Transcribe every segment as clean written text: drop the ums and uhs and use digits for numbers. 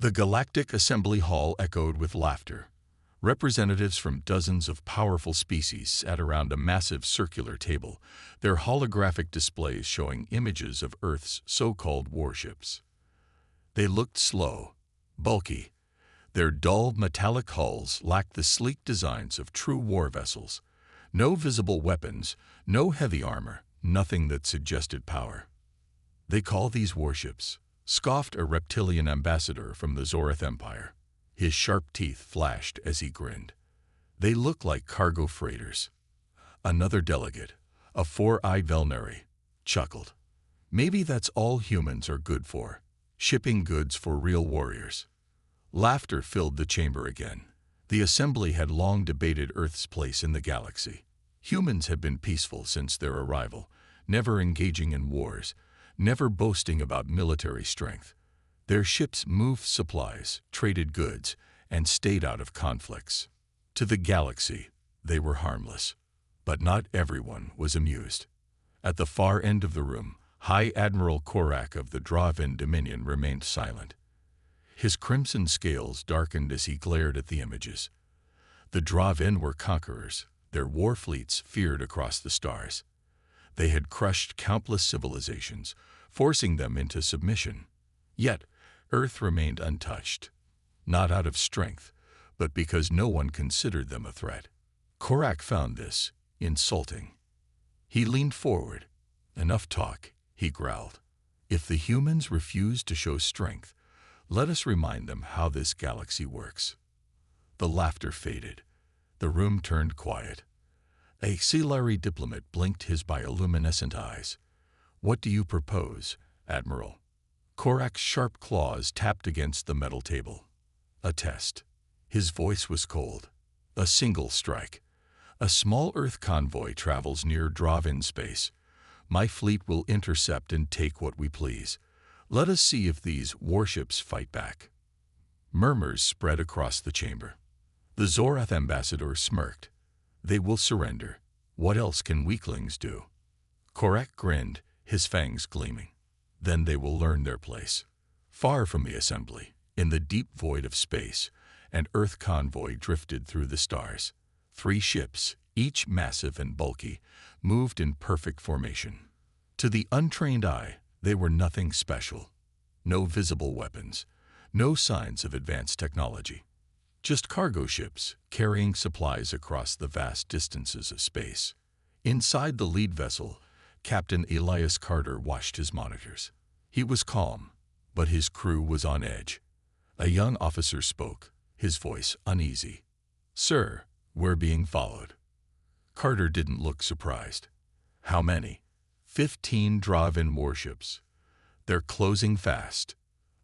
The galactic assembly hall echoed with laughter. Representatives from dozens of powerful species sat around a massive circular table, their holographic displays showing images of Earth's so-called warships. They looked slow, bulky. Their dull, metallic hulls lacked the sleek designs of true war vessels. No visible weapons, no heavy armor, nothing that suggested power. "They call these warships," scoffed a reptilian ambassador from the Zorath Empire. His sharp teeth flashed as he grinned. "They look like cargo freighters." Another delegate, a four-eyed Velnari, chuckled. "Maybe that's all humans are good for, shipping goods for real warriors." Laughter filled the chamber again. The assembly had long debated Earth's place in the galaxy. Humans had been peaceful since their arrival, never engaging in wars, never boasting about military strength. Their ships moved supplies, traded goods, and stayed out of conflicts. To the galaxy, they were harmless. But not everyone was amused. At the far end of the room, High Admiral Korak of the Draven Dominion remained silent. His crimson scales darkened as he glared at the images. The Draven were conquerors, their war fleets feared across the stars. They had crushed countless civilizations, forcing them into submission. Yet, Earth remained untouched, not out of strength, but because no one considered them a threat. Korak found this insulting. He leaned forward. "Enough talk," he growled. "If the humans refuse to show strength, let us remind them how this galaxy works." The laughter faded. The room turned quiet. A Silari diplomat blinked his bioluminescent eyes. "What do you propose, Admiral?" Korak's sharp claws tapped against the metal table. "A test." His voice was cold. "A single strike. A small Earth convoy travels near Draven space. My fleet will intercept and take what we please. Let us see if these warships fight back." Murmurs spread across the chamber. The Zorath ambassador smirked. "They will surrender. What else can weaklings do?" Korak grinned, his fangs gleaming. "Then they will learn their place." Far from the assembly, in the deep void of space, an Earth convoy drifted through the stars. 3 ships, each massive and bulky, moved in perfect formation. To the untrained eye, they were nothing special. No visible weapons, no signs of advanced technology. Just cargo ships carrying supplies across the vast distances of space. Inside the lead vessel, Captain Elias Carter watched his monitors. He was calm, but his crew was on edge. A young officer spoke, his voice uneasy. "Sir, we're being followed." Carter didn't look surprised. "How many?" 15 Draven warships. They're closing fast."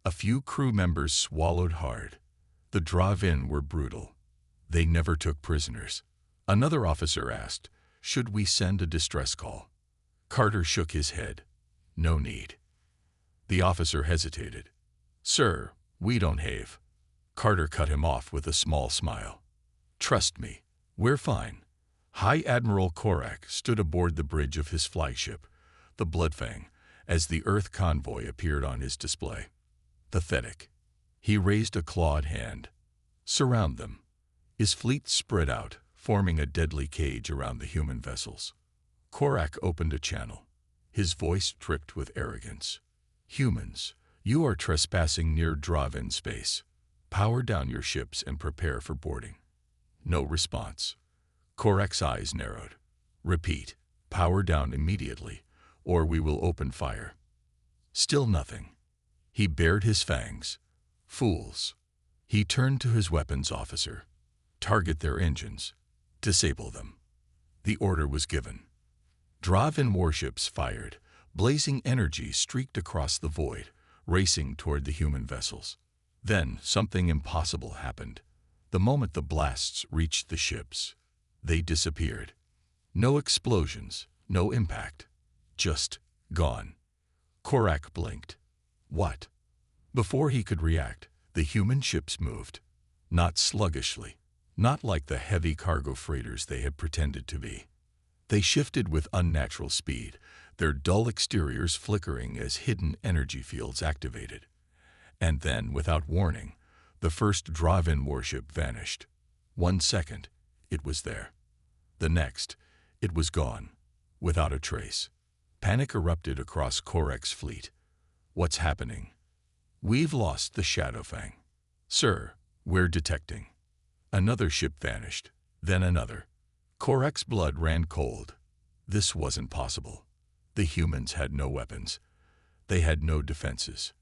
A few crew members swallowed hard. The Draven were brutal. They never took prisoners. Another officer asked, "Should we send a distress call?" Carter shook his head. "No need." The officer hesitated. "Sir, we don't have." Carter cut him off with a small smile. "Trust me, we're fine." High Admiral Korak stood aboard the bridge of his flagship, the Bloodfang, as the Earth convoy appeared on his display. Pathetic. He raised a clawed hand. "Surround them." His fleet spread out, forming a deadly cage around the human vessels. Korak opened a channel. His voice dripped with arrogance. "Humans, you are trespassing near Draven space. Power down your ships and prepare for boarding." No response. Korak's eyes narrowed. "Repeat, power down immediately, or we will open fire." Still nothing. He bared his fangs. "Fools." He turned to his weapons officer. "Target their engines. Disable them." The order was given. Draven warships fired. Blazing energy streaked across the void, racing toward the human vessels. Then something impossible happened. The moment the blasts reached the ships, they disappeared. No explosions, no impact. Just gone. Korak blinked. What? Before he could react, the human ships moved. Not sluggishly, not like the heavy cargo freighters they had pretended to be. They shifted with unnatural speed, their dull exteriors flickering as hidden energy fields activated. And then, without warning, the first drive-in warship vanished. 1 second, it was there. The next, it was gone, without a trace. Panic erupted across Korak's fleet. What's happening? We've lost the Shadowfang. Sir, we're detecting. Another ship vanished, then another. Korak's blood ran cold. This wasn't possible. The humans had no weapons. They had no defenses.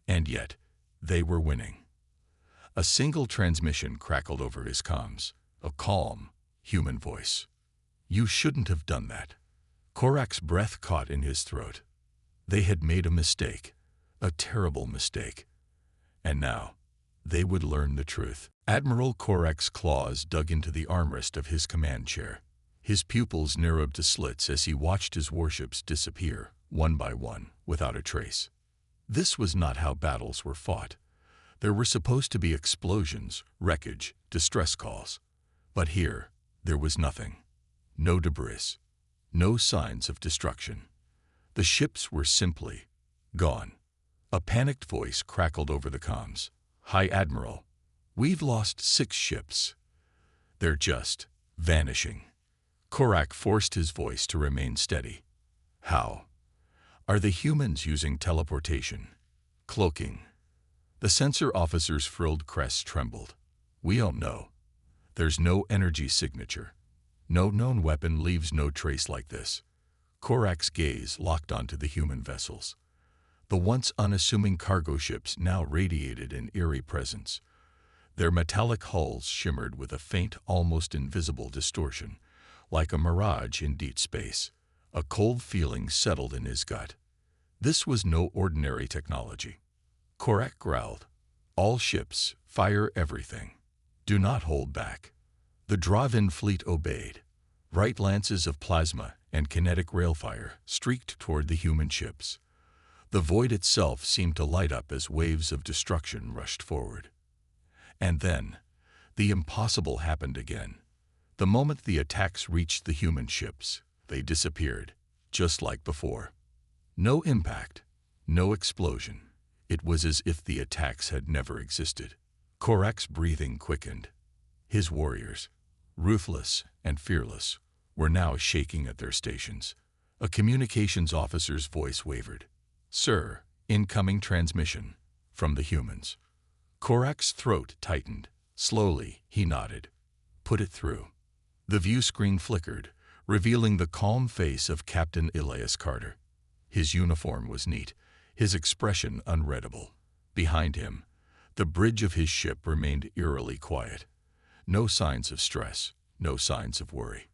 And yet, they were winning. A single transmission crackled over his comms, a calm, human voice. You shouldn't have done that. Korak's breath caught in his throat. They had made a mistake, a terrible mistake. And now, they would learn the truth. Admiral Korak's claws dug into the armrest of his command chair. His pupils narrowed to slits as he watched his warships disappear, one by one, without a trace. This was not how battles were fought. There were supposed to be explosions, wreckage, distress calls. But here, there was nothing. No debris. No signs of destruction. The ships were simply gone. A panicked voice crackled over the comms. High Admiral, we've lost 6 ships. They're just vanishing. Korak forced his voice to remain steady. How? Are the humans using teleportation? Cloaking? The sensor officer's frilled crest trembled. We don't know. There's no energy signature. No known weapon leaves no trace like this. Korak's gaze locked onto the human vessels. The once unassuming cargo ships now radiated an eerie presence. Their metallic hulls shimmered with a faint, almost invisible distortion, like a mirage in deep space. A cold feeling settled in his gut. This was no ordinary technology. Korak growled, all ships, fire everything. Do not hold back. The drive-in fleet obeyed. Bright lances of plasma and kinetic railfire streaked toward the human ships. The void itself seemed to light up as waves of destruction rushed forward. And then, the impossible happened again. The moment the attacks reached the human ships, they disappeared, just like before. No impact, no explosion. It was as if the attacks had never existed. Korak's breathing quickened. His warriors, ruthless and fearless, were now shaking at their stations. A communications officer's voice wavered. Sir, incoming transmission from the humans. Korak's throat tightened. Slowly, he nodded. Put it through. The view screen flickered, revealing the calm face of Captain Elias Carter. His uniform was neat, his expression unreadable. Behind him, the bridge of his ship remained eerily quiet. No signs of stress, no signs of worry.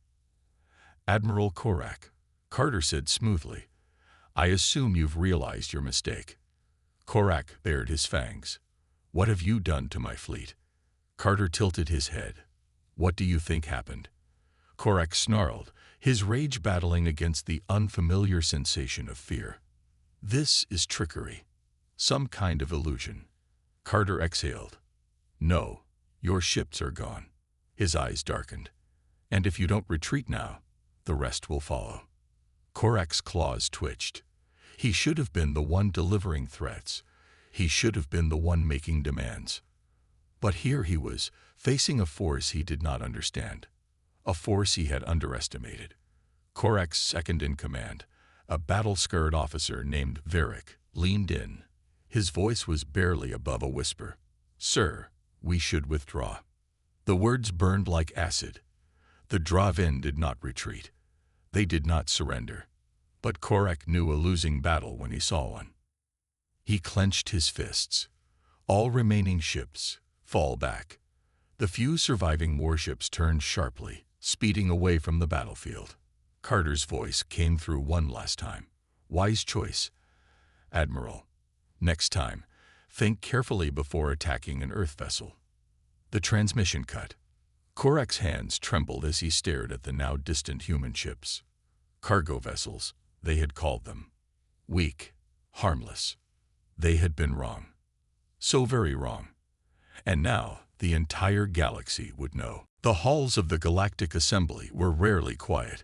Admiral Korak, Carter said smoothly, I assume you've realized your mistake. Korak bared his fangs. What have you done to my fleet? Carter tilted his head. What do you think happened? Korak snarled, his rage battling against the unfamiliar sensation of fear. This is trickery. Some kind of illusion. Carter exhaled. No, your ships are gone. His eyes darkened. And if you don't retreat now, the rest will follow. Korak's claws twitched. He should have been the one delivering threats. He should have been the one making demands. But here he was, facing a force he did not understand. A force he had underestimated. Korak's second-in-command, a battle-scarred officer named Varric, leaned in. His voice was barely above a whisper. Sir, we should withdraw. The words burned like acid. The drive-in did not retreat. They did not surrender. But Korak knew a losing battle when he saw one. He clenched his fists. All remaining ships, fall back. The few surviving warships turned sharply, speeding away from the battlefield. Carter's voice came through one last time. Wise choice, Admiral. Next time, think carefully before attacking an Earth vessel. The transmission cut. Korak's hands trembled as he stared at the now distant human ships. Cargo vessels, they had called them. Weak, harmless. They had been wrong. So very wrong. And now, the entire galaxy would know. The halls of the Galactic Assembly were rarely quiet.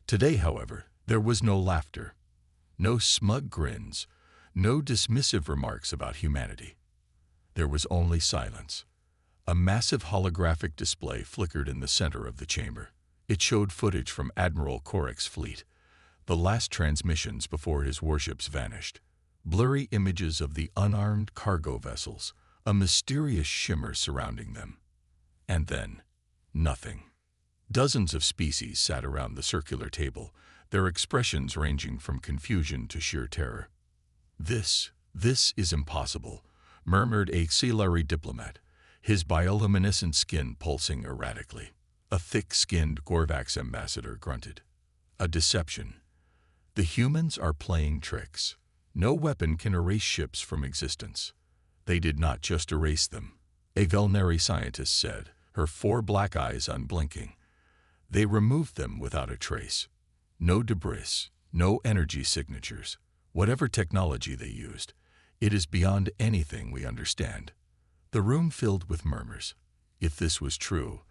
Today, however, there was no laughter. No smug grins. No dismissive remarks about humanity. There was only silence. A massive holographic display flickered in the center of the chamber. It showed footage from Admiral Korek's fleet, the last transmissions before his warships vanished. Blurry images of the unarmed cargo vessels, a mysterious shimmer surrounding them. And then, nothing. Dozens of species sat around the circular table, their expressions ranging from confusion to sheer terror. This is impossible," murmured a Xilari diplomat, his bioluminescent skin pulsing erratically. A thick-skinned Gorvax ambassador grunted. "A deception. The humans are playing tricks. No weapon can erase ships from existence." "They did not just erase them," a Velnari scientist said, her 4 black eyes unblinking. "They removed them without a trace. No debris, no energy signatures. Whatever technology they used, it is beyond anything we understand." The room filled with murmurs. If this was true,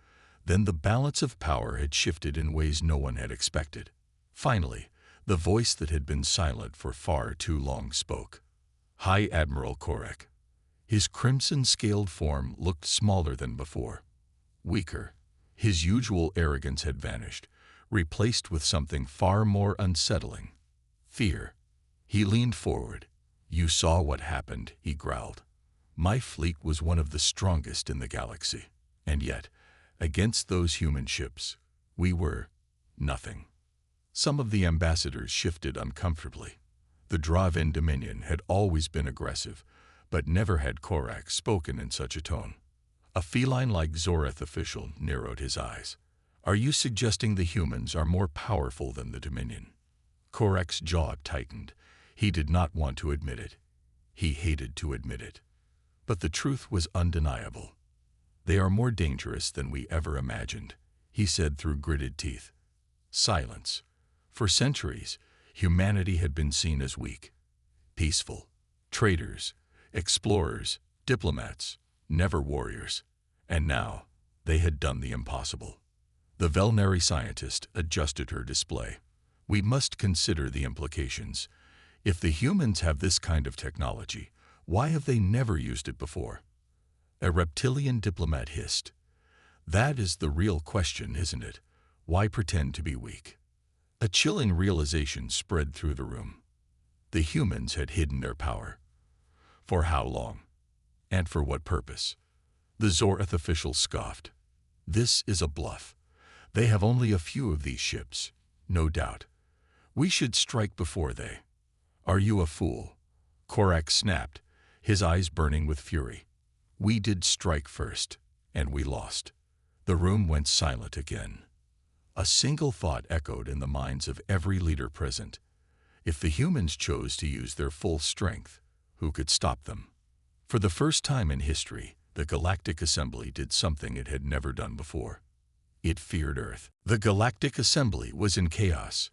then the balance of power had shifted in ways no one had expected. Finally, the voice that had been silent for far too long spoke. High Admiral Korek. His crimson-scaled form looked smaller than before. Weaker. His usual arrogance had vanished, replaced with something far more unsettling. Fear. He leaned forward. "You saw what happened," he growled. "My fleet was one of the strongest in the galaxy. And yet, against those human ships, we were nothing." Some of the ambassadors shifted uncomfortably. The Draven Dominion had always been aggressive, but never had Korak spoken in such a tone. A feline-like Zoreth official narrowed his eyes. "Are you suggesting the humans are more powerful than the Dominion?" Korak's jaw tightened. He did not want to admit it. He hated to admit it. But the truth was undeniable. "They are more dangerous than we ever imagined," he said through gritted teeth. Silence. For centuries, humanity had been seen as weak. Peaceful. Traders, explorers, diplomats, never warriors. And now, they had done the impossible. The Velnari scientist adjusted her display. "We must consider the implications. If the humans have this kind of technology, why have they never used it before?" A reptilian diplomat hissed. "That is the real question, isn't it? Why pretend to be weak?" A chilling realization spread through the room. The humans had hidden their power. For how long? And for what purpose? The Zoreth official scoffed. "This is a bluff. They have only a few of these ships, no doubt. We should strike before they." "Are you a fool?" Korak snapped, his eyes burning with fury. "We did strike first, and we lost." The room went silent again. A single thought echoed in the minds of every leader present. If the humans chose to use their full strength, who could stop them? For the first time in history, the Galactic Assembly did something it had never done before. It feared Earth. The Galactic Assembly was in chaos.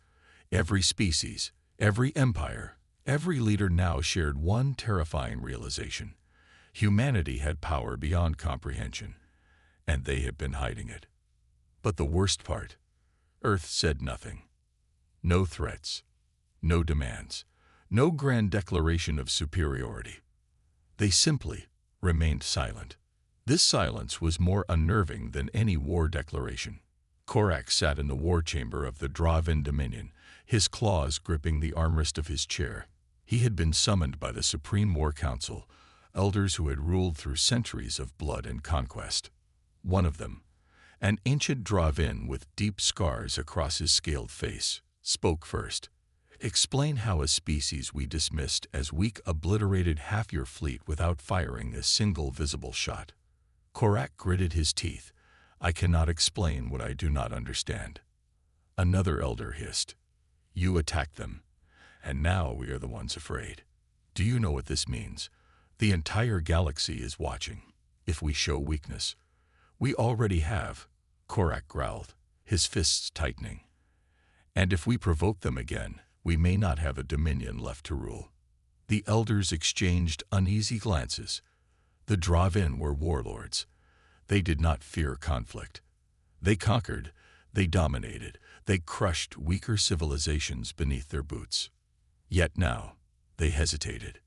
Every species, every empire, every leader now shared one terrifying realization. Humanity had power beyond comprehension, and they had been hiding it. But the worst part, Earth said nothing. No threats, no demands, no grand declaration of superiority. They simply remained silent. This silence was more unnerving than any war declaration. Korak sat in the war chamber of the Draven Dominion, his claws gripping the armrest of his chair. He had been summoned by the Supreme War Council, elders who had ruled through centuries of blood and conquest. One of them, an ancient Draven with deep scars across his scaled face, spoke first. "Explain how a species we dismissed as weak obliterated half your fleet without firing a single visible shot." Korak gritted his teeth. "I cannot explain what I do not understand." Another elder hissed. "You attacked them, and now we are the ones afraid. Do you know what this means? The entire galaxy is watching. If we show weakness, we already have," Korak growled, his fists tightening. "And if we provoke them again, we may not have a dominion left to rule." The elders exchanged uneasy glances. The Draven were warlords. They did not fear conflict. They conquered, they dominated, they crushed weaker civilizations beneath their boots. Yet now, They hesitated.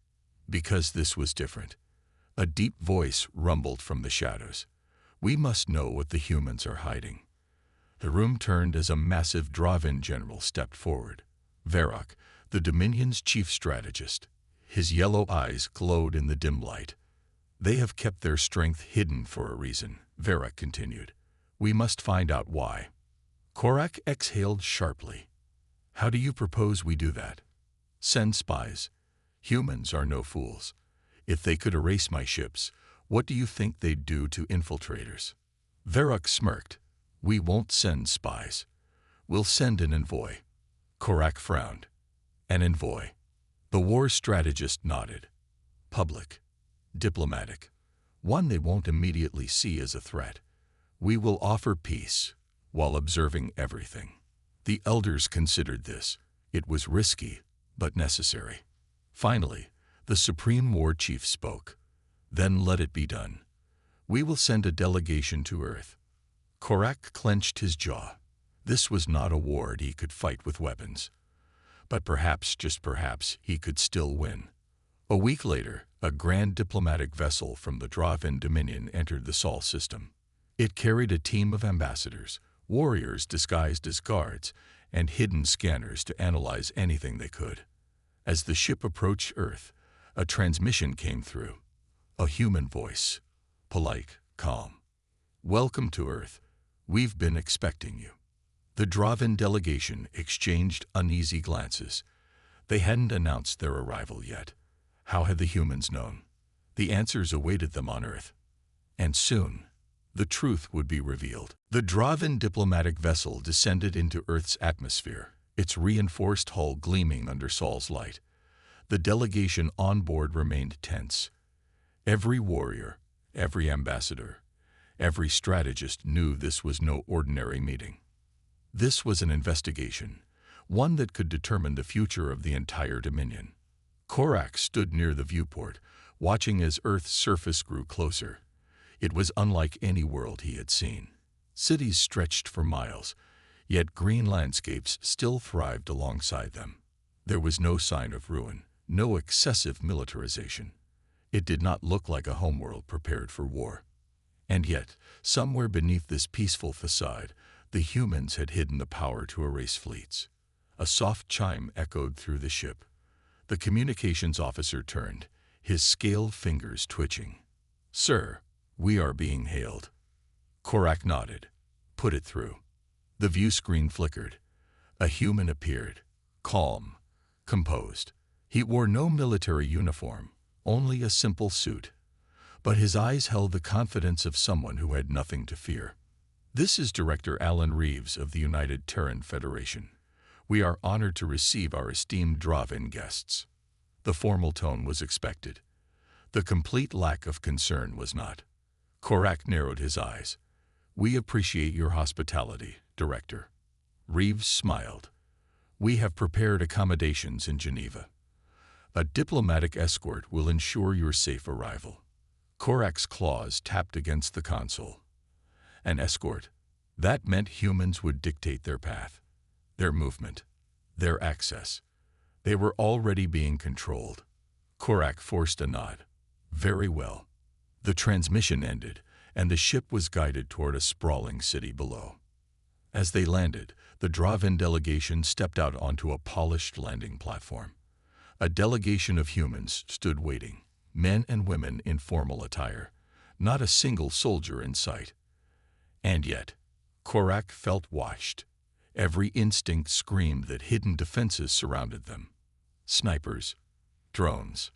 Because this was different. A deep voice rumbled from the shadows. We must know what the humans are hiding. The room turned as a massive Draven general stepped forward. Varrock, the Dominion's chief strategist. His yellow eyes glowed in the dim light. They have kept their strength hidden for a reason, Varrock continued. We must find out why. Korak exhaled sharply. How do you propose we do that? Send spies. Humans are no fools. If they could erase my ships, what do you think they'd do to infiltrators? Varrock smirked. We won't send spies. We'll send an envoy. Korak frowned. An envoy. The war strategist nodded. Public. Diplomatic. One they won't immediately see as a threat. We will offer peace, while observing everything. The elders considered this. It was risky, but necessary. Finally, the Supreme War Chief spoke. Then let it be done. We will send a delegation to Earth. Korak clenched his jaw. This was not a war he could fight with weapons. But perhaps, just perhaps, he could still win. A week later, a grand diplomatic vessel from the Draven Dominion entered the Sol system. It carried a team of ambassadors, warriors disguised as guards, and hidden scanners to analyze anything they could. As the ship approached Earth, a transmission came through. A human voice, polite, calm. Welcome to Earth. We've been expecting you. The Draven delegation exchanged uneasy glances. They hadn't announced their arrival yet. How had the humans known? The answers awaited them on Earth. And soon, the truth would be revealed. The Draven diplomatic vessel descended into Earth's atmosphere, its reinforced hull gleaming under Sol's light. The delegation on board remained tense. Every warrior, every ambassador, every strategist knew this was no ordinary meeting. This was an investigation, one that could determine the future of the entire Dominion. Korak stood near the viewport, watching as Earth's surface grew closer. It was unlike any world he had seen. Cities stretched for miles, yet green landscapes still thrived alongside them. There was no sign of ruin, no excessive militarization. It did not look like a homeworld prepared for war. And yet, somewhere beneath this peaceful facade, the humans had hidden the power to erase fleets. A soft chime echoed through the ship. The communications officer turned, his scaled fingers twitching. Sir, we are being hailed. Korak nodded. Put it through. The view screen flickered. A human appeared, calm, composed. He wore no military uniform, only a simple suit. But his eyes held the confidence of someone who had nothing to fear. This is Director Alan Reeves of the United Terran Federation. We are honored to receive our esteemed Draven guests. The formal tone was expected. The complete lack of concern was not. Korak narrowed his eyes. We appreciate your hospitality, Director. Reeves smiled. We have prepared accommodations in Geneva. A diplomatic escort will ensure your safe arrival. Korak's claws tapped against the console. An escort. That meant humans would dictate their path, their movement, their access. They were already being controlled. Korak forced a nod. Very well. The transmission ended, and the ship was guided toward a sprawling city below. As they landed, the Draven delegation stepped out onto a polished landing platform. A delegation of humans stood waiting, men and women in formal attire, not a single soldier in sight. And yet, Korak felt watched. Every instinct screamed that hidden defenses surrounded them. Snipers, drones,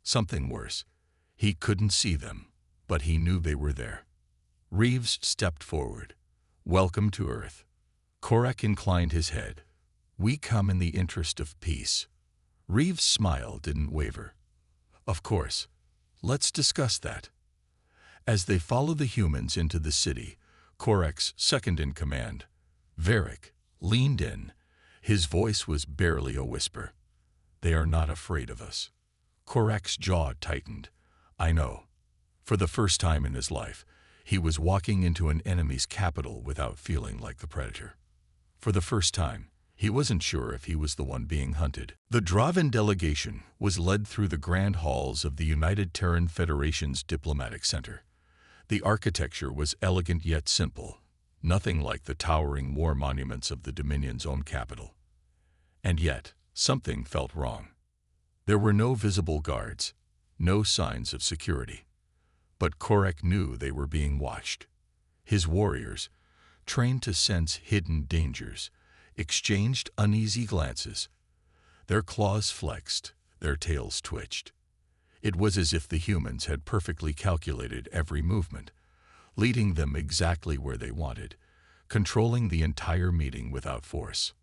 something worse. He couldn't see them, but he knew they were there. Reeves stepped forward. Welcome to Earth. Korak inclined his head. We come in the interest of peace. Reeves' smile didn't waver. Of course. Let's discuss that. As they followed the humans into the city, Korak's second-in-command, Varric, leaned in. His voice was barely a whisper. They are not afraid of us. Korak's jaw tightened. I know. For the first time in his life, he was walking into an enemy's capital without feeling like the predator. For the first time, He wasn't sure if he was the one being hunted. The Draven delegation was led through the grand halls of the United Terran Federation's diplomatic center. The architecture was elegant yet simple, nothing like the towering war monuments of the Dominion's own capital. And yet, something felt wrong. There were no visible guards, no signs of security. But Korek knew they were being watched. His warriors, trained to sense hidden dangers, exchanged uneasy glances. Their claws flexed, their tails twitched. It was as if the humans had perfectly calculated every movement, leading them exactly where they wanted, controlling the entire meeting without force.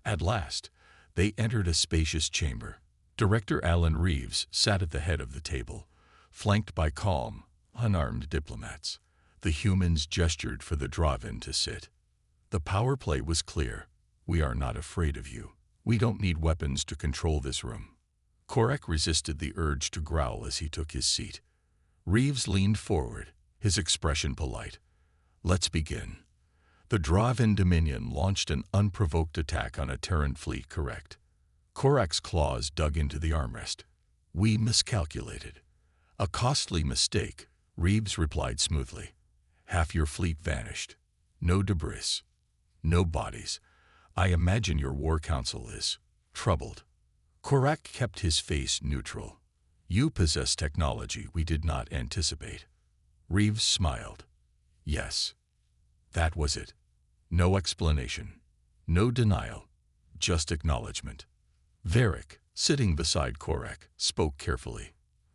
At last, they entered a spacious chamber. Director Alan Reeves sat at the head of the table, flanked by calm, unarmed diplomats. The humans gestured for the Draven to sit. The power play was clear. We are not afraid of you. We don't need weapons to control this room. Korek resisted the urge to growl as he took his seat. Reeves leaned forward, his expression polite. Let's begin. The Draven Dominion launched an unprovoked attack on a Terran fleet, correct? Korek's claws dug into the armrest. We miscalculated. A costly mistake, Reeves replied smoothly. Half your fleet vanished. No debris. No bodies. I imagine your war council is troubled. Korek kept his face neutral. You possess technology we did not anticipate. Reeves smiled. Yes. That was it. No explanation. No denial. Just acknowledgement. Varric, sitting beside Korek, spoke carefully.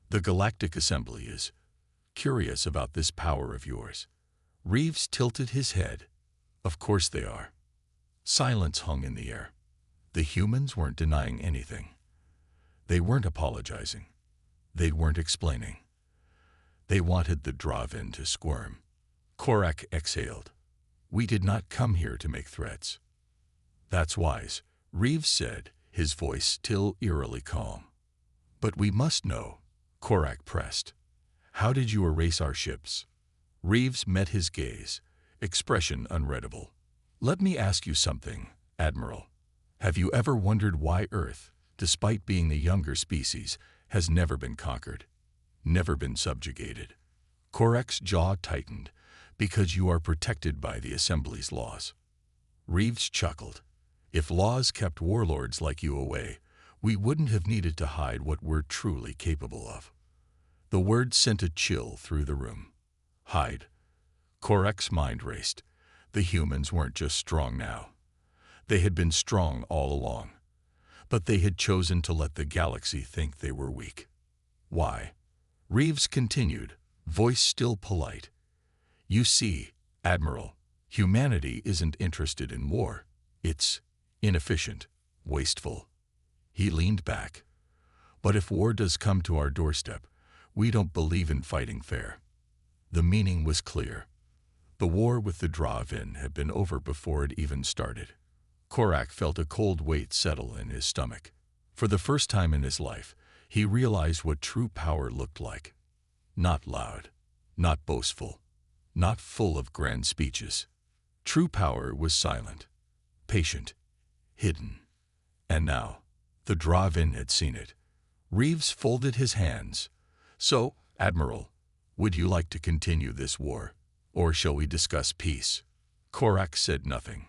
The Galactic Assembly is curious about this power of yours. Reeves tilted his head. Of course they are. Silence hung in the air. The humans weren't denying anything. They weren't apologizing. They weren't explaining. They wanted the Draven to squirm. Korek exhaled. We did not come here to make threats. That's wise, Reeves said, his voice still eerily calm. But we must know, Korek pressed. How did you erase our ships? Reeves met his gaze, expression unreadable. Let me ask you something, Admiral. Have you ever wondered why Earth, despite being the younger species, has never been conquered, never been subjugated? Korek's jaw tightened, because you are protected by the Assembly's laws. Reeves chuckled. If laws kept warlords like you away, we wouldn't have needed to hide what we're truly capable of. The word sent a chill through the room. Hide. Korek's mind raced. The humans weren't just strong now. They had been strong all along. But they had chosen to let the galaxy think they were weak. Why? Reeves continued, voice still polite. You see, Admiral, humanity isn't interested in war. It's inefficient, wasteful. He leaned back. But if war does come to our doorstep, we don't believe in fighting fair. The meaning was clear. The war with the Draven had been over before it even started. Korek felt a cold weight settle in his stomach. For the first time in his life, he realized what true power looked like. Not loud, not boastful, not full of grand speeches. True power was silent, patient, hidden. And now, the Draven had seen it. Reeves folded his hands. So, Admiral, would you like to continue this war, or shall we discuss peace? Korek said nothing.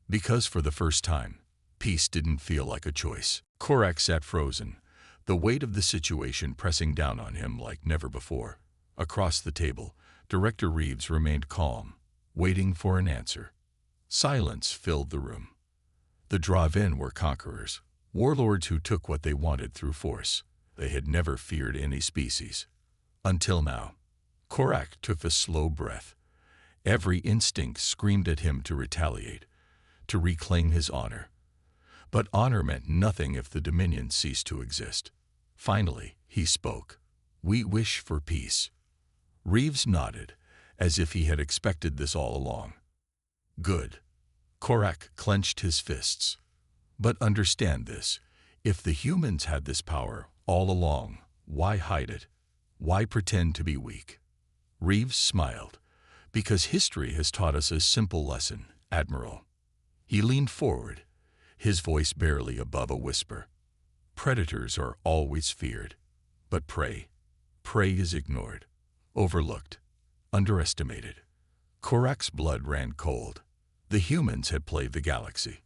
Because for the first time, peace didn't feel like a choice. Korek sat frozen, the weight of the situation pressing down on him like never before. Across the table, Director Reeves remained calm, waiting for an answer. Silence filled the room. The Draven were conquerors, warlords who took what they wanted through force. They had never feared any species. Until now. Korek took a slow breath. Every instinct screamed at him to retaliate, to reclaim his honor. But honor meant nothing if the Dominion ceased to exist. Finally, he spoke. We wish for peace. Reeves nodded, as if he had expected this all along. Good. Korek clenched his fists. But understand this. If the humans had this power all along, why hide it? Why pretend to be weak? Reeves smiled. Because history has taught us a simple lesson, Admiral. He leaned forward, his voice barely above a whisper. Predators are always feared, but prey is ignored, overlooked, underestimated. Korak's blood ran cold. The humans had played the galaxy.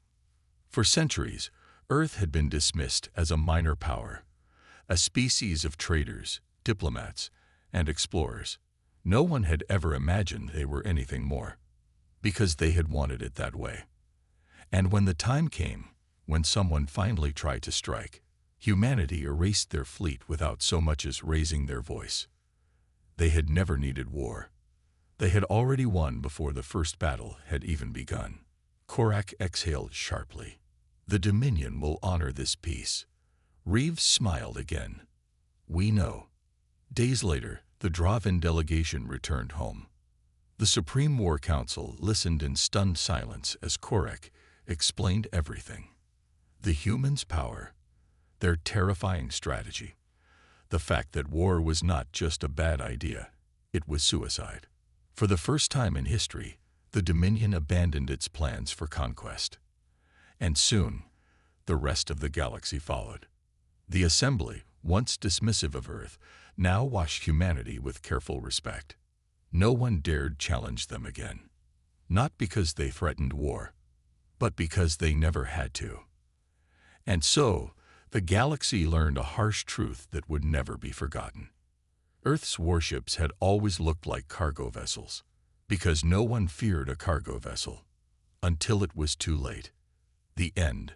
For centuries, Earth had been dismissed as a minor power, a species of traders, diplomats, and explorers. No one had ever imagined they were anything more, because they had wanted it that way. And when the time came, when someone finally tried to strike, humanity erased their fleet without so much as raising their voice. They had never needed war. They had already won before the first battle had even begun. Korak exhaled sharply. The Dominion will honor this peace. Reeves smiled again. We know. Days later, the Draven delegation returned home. The Supreme War Council listened in stunned silence as Korak explained everything. The humans' power, their terrifying strategy, the fact that war was not just a bad idea, it was suicide. For the first time in history, the Dominion abandoned its plans for conquest. And soon, the rest of the galaxy followed. The Assembly, once dismissive of Earth, now watched humanity with careful respect. No one dared challenge them again. Not because they threatened war, but because they never had to. And so, the galaxy learned a harsh truth that would never be forgotten. Earth's warships had always looked like cargo vessels, because no one feared a cargo vessel, until it was too late. The end.